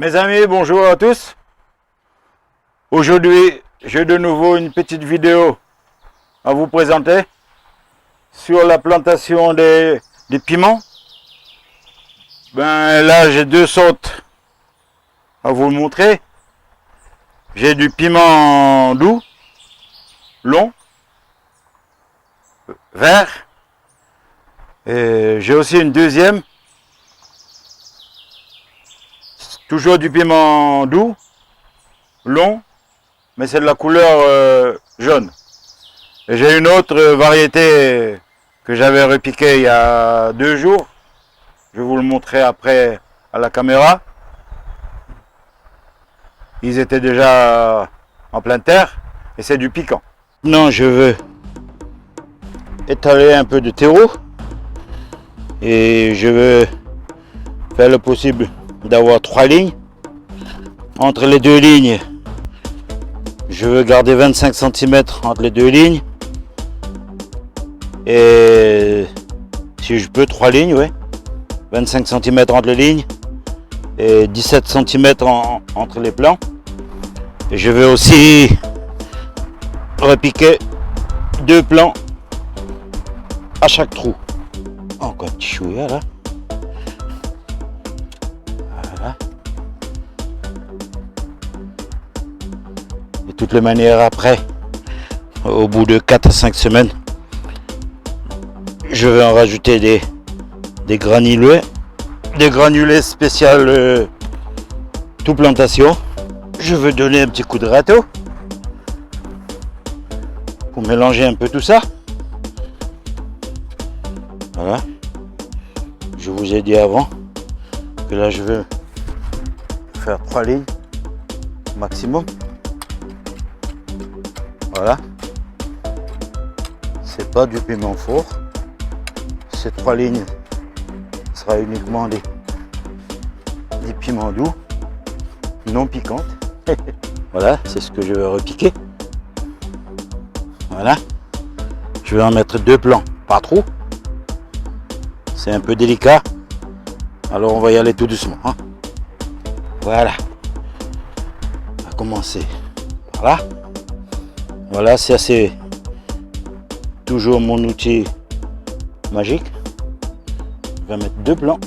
Mes amis, bonjour à tous. Aujourd'hui, j'ai de nouveau une petite vidéo à vous présenter sur la plantation des piments. Ben là, j'ai deux sortes à vous montrer. J'ai du piment doux, long, vert. Et j'ai aussi une deuxième, toujours du piment doux, long, mais c'est de la couleur jaune. Et j'ai une autre variété que j'avais repiquée il y a 2 jours. Je vais vous le montrer après à la caméra. Ils étaient déjà en pleine terre et c'est du piquant. Maintenant, je veux étaler un peu de terreau et je veux faire le possible d'avoir 3 lignes. Entre les 2 lignes, je veux garder 25 cm entre les 2 lignes. Et si je peux, 3 lignes, ouais. 25 cm entre les lignes et 17 cm entre les plants. Et je vais aussi repiquer 2 plants à chaque trou. Encore un petit chouïa là. Voilà. De toutes les manières, après, au bout de 4 à 5 semaines, je vais en rajouter des granulés spécial tout plantation. Je veux donner un petit coup de râteau pour mélanger un peu tout ça. Voilà. Je vous ai dit avant que là je veux faire 3 lignes maximum. Voilà. C'est pas du piment fort. Ces 3 lignes sera uniquement des piments doux, non piquantes. Voilà, c'est ce que je vais repiquer. Voilà. Je vais en mettre 2 plants par trou. C'est un peu délicat. Alors on va y aller tout doucement. Hein. Voilà. On va commencer par là. Voilà, ça c'est toujours mon outil magique. Je vais mettre 2 plants.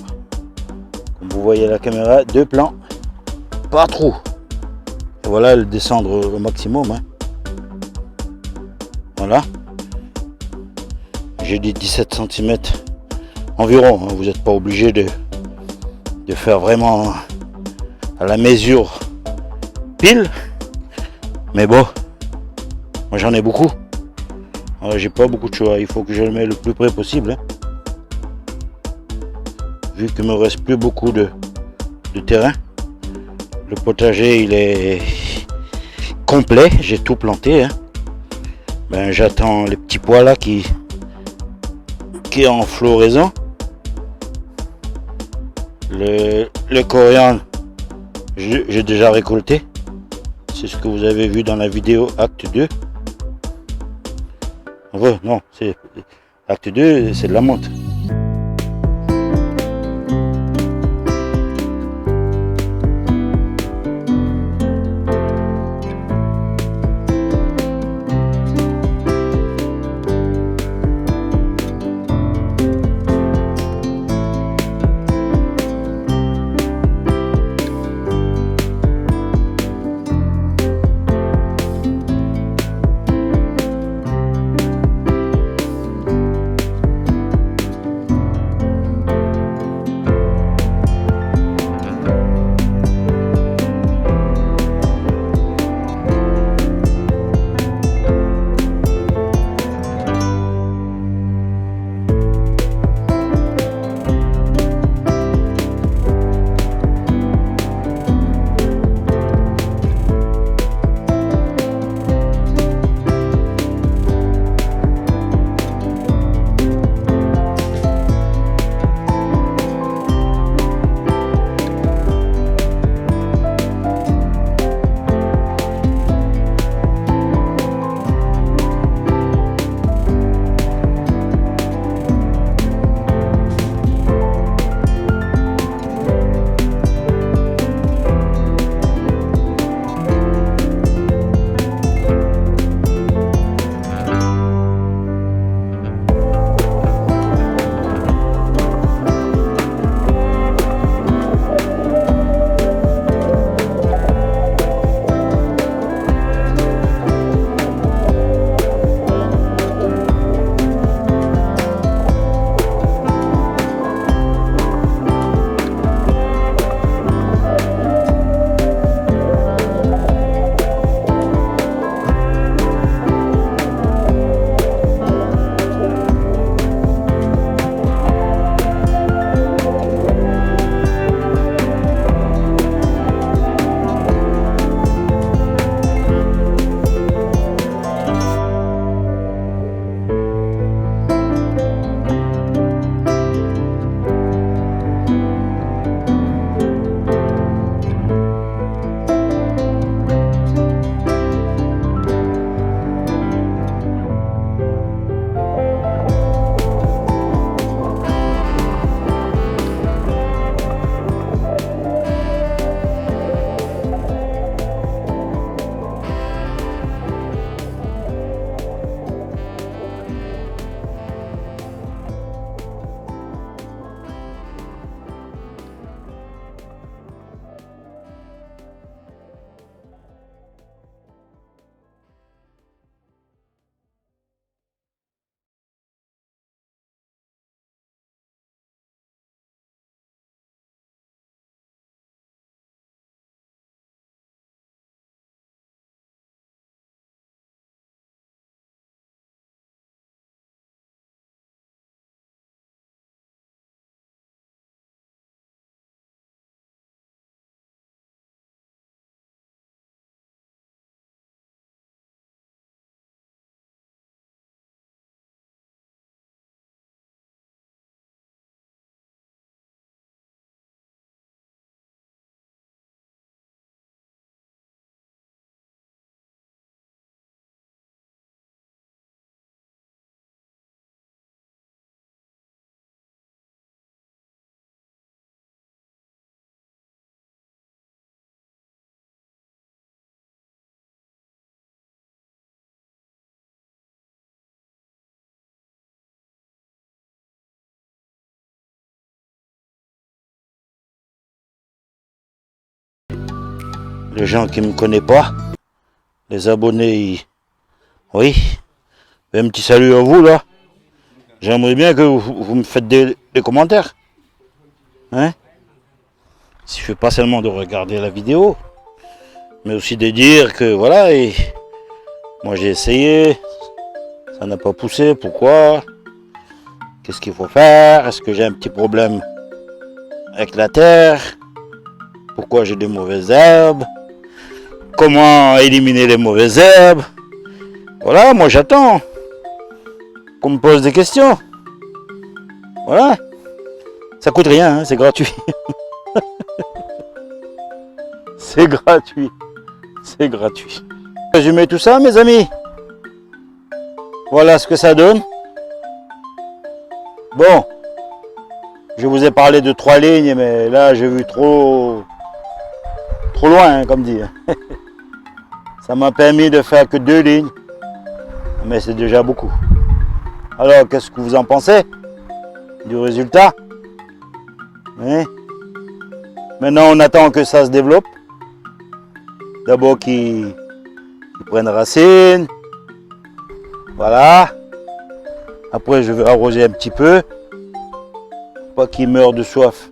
Comme vous voyez à la caméra, 2 plants par trou. Et voilà, le descendre au maximum. Hein. Voilà. J'ai dit 17 cm environ. Hein. Vous n'êtes pas obligé de faire vraiment à la mesure pile. Mais bon, moi j'en ai beaucoup. Alors j'ai pas beaucoup de choix. Il faut que je le mette le plus près possible. Hein. Vu qu'il me reste plus beaucoup de terrain. Le potager il est complet, j'ai tout planté. Hein. Ben, j'attends les petits pois là qui est en floraison. Le coriandre, j'ai déjà récolté. C'est ce que vous avez vu dans la vidéo acte 2. Enfin, non, c'est acte 2, c'est de la menthe. les gens qui ne me connaissent pas, les abonnés, oui, un petit salut à vous là. J'aimerais bien que vous me faites des commentaires. Hein? Il suffit pas seulement de regarder la vidéo, mais aussi de dire que voilà, et moi j'ai essayé, ça n'a pas poussé, pourquoi? Qu'est-ce qu'il faut faire? Est-ce que j'ai un petit problème avec la terre? Pourquoi j'ai de mauvaises herbes? Comment éliminer les mauvaises herbes? Voilà, moi j'attends qu'on me pose des questions. Voilà. Ça coûte rien, hein, c'est gratuit. C'est gratuit. C'est gratuit. Résumer tout ça, mes amis. Voilà ce que ça donne. Bon. Je vous ai parlé de 3 lignes, mais là j'ai vu trop loin, hein, comme dit. Ça m'a permis de faire que 2 lignes. Mais c'est déjà beaucoup. Alors, qu'est-ce que vous en pensez du résultat? Hein? Maintenant, on attend que ça se développe. D'abord qu'ils prennent racine. Voilà. Après, je vais arroser un petit peu. Pas qu'ils meurent de soif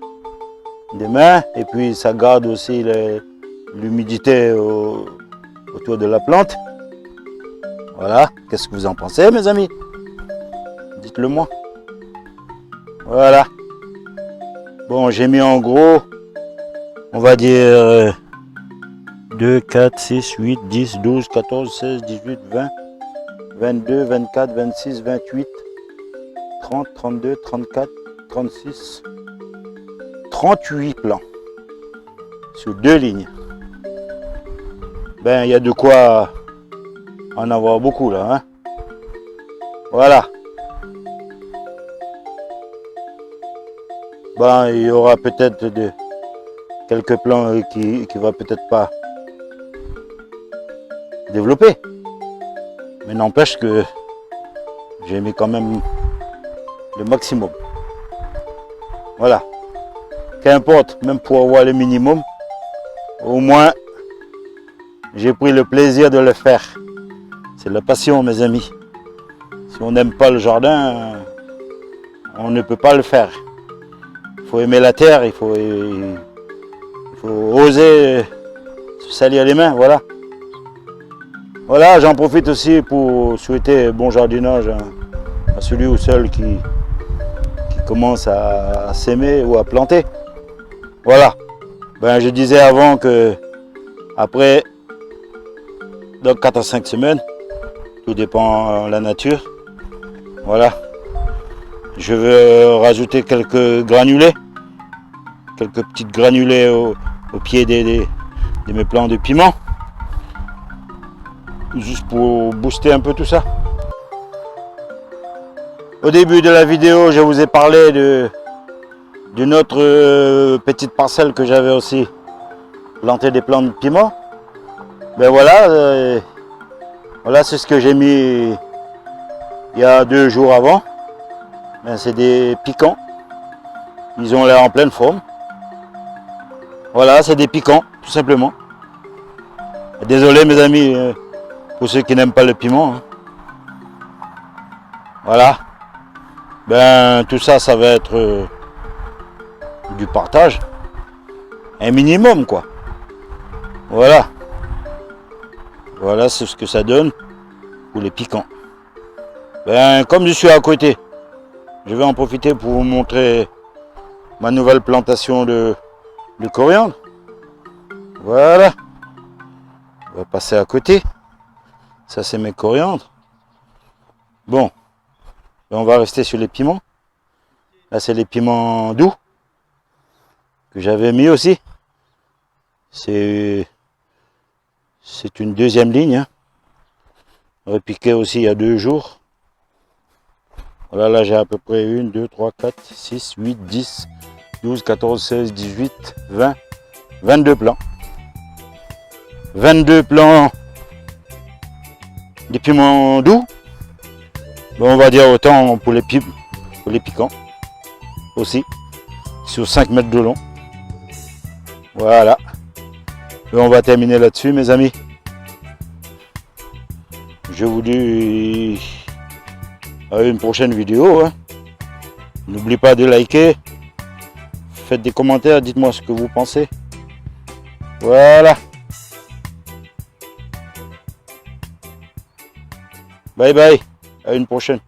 demain. Et puis, ça garde aussi l'humidité autour de la plante. Voilà. Qu'est-ce que vous en pensez, mes amis? Dites-le moi. Voilà. Bon, j'ai mis en gros, on va dire 2, 4, 6, 8, 10, 12, 14, 16, 18, 20, 22, 24, 26, 28, 30, 32, 34, 36, 38 plants sur 2 lignes. Ben, il y a de quoi en avoir beaucoup là, hein. Voilà. Ben, il y aura peut-être quelques plants qui va peut-être pas développer. Mais n'empêche que j'ai mis quand même le maximum. Voilà. Qu'importe, même pour avoir le minimum, au moins j'ai pris le plaisir de le faire. C'est la passion, mes amis. Si on n'aime pas le jardin, on ne peut pas le faire. Il faut aimer la terre, il faut oser se salir les mains, voilà. Voilà, j'en profite aussi pour souhaiter bon jardinage à celui ou celle qui commence à s'aimer ou à planter. Voilà. Ben, je disais avant que après, dans 4 à 5 semaines, tout dépend de la nature. Voilà. Je vais rajouter quelques granulés, quelques petites granulés au pied de mes plants de piment, juste pour booster un peu tout ça. Au début de la vidéo, je vous ai parlé d'une autre petite parcelle que j'avais aussi planté des plants de piment. Ben voilà, voilà c'est ce que j'ai mis il y a 2 jours avant. Ben, c'est des piquants. Ils ont l'air en pleine forme. Voilà, c'est des piquants, tout simplement. Désolé mes amis, pour ceux qui n'aiment pas le piment. Hein. Voilà. Ben tout ça, ça va être du partage. Un minimum quoi. Voilà. Voilà, c'est ce que ça donne pour les piquants. Ben comme je suis à côté, je vais en profiter pour vous montrer ma nouvelle plantation de coriandre. Voilà. On va passer à côté. Ça, c'est mes coriandres. Bon. On va rester sur les piments. Là, c'est les piments doux que j'avais mis aussi. C'est une 2e ligne. Hein. Repiqué aussi il y a 2 jours. Voilà, là j'ai à peu près 1, 2, 3, 4, 6, 8, 10, 12, 14, 16, 18, 20, 22 plants. 22 plants de piments doux. Bon, on va dire autant pour les piquants aussi. Sur 5 mètres de long. Voilà. Et on va terminer là-dessus, mes amis. Je vous dis à une prochaine vidéo. Hein. N'oubliez pas de liker. Faites des commentaires, dites-moi ce que vous pensez. Voilà. Bye bye. À une prochaine.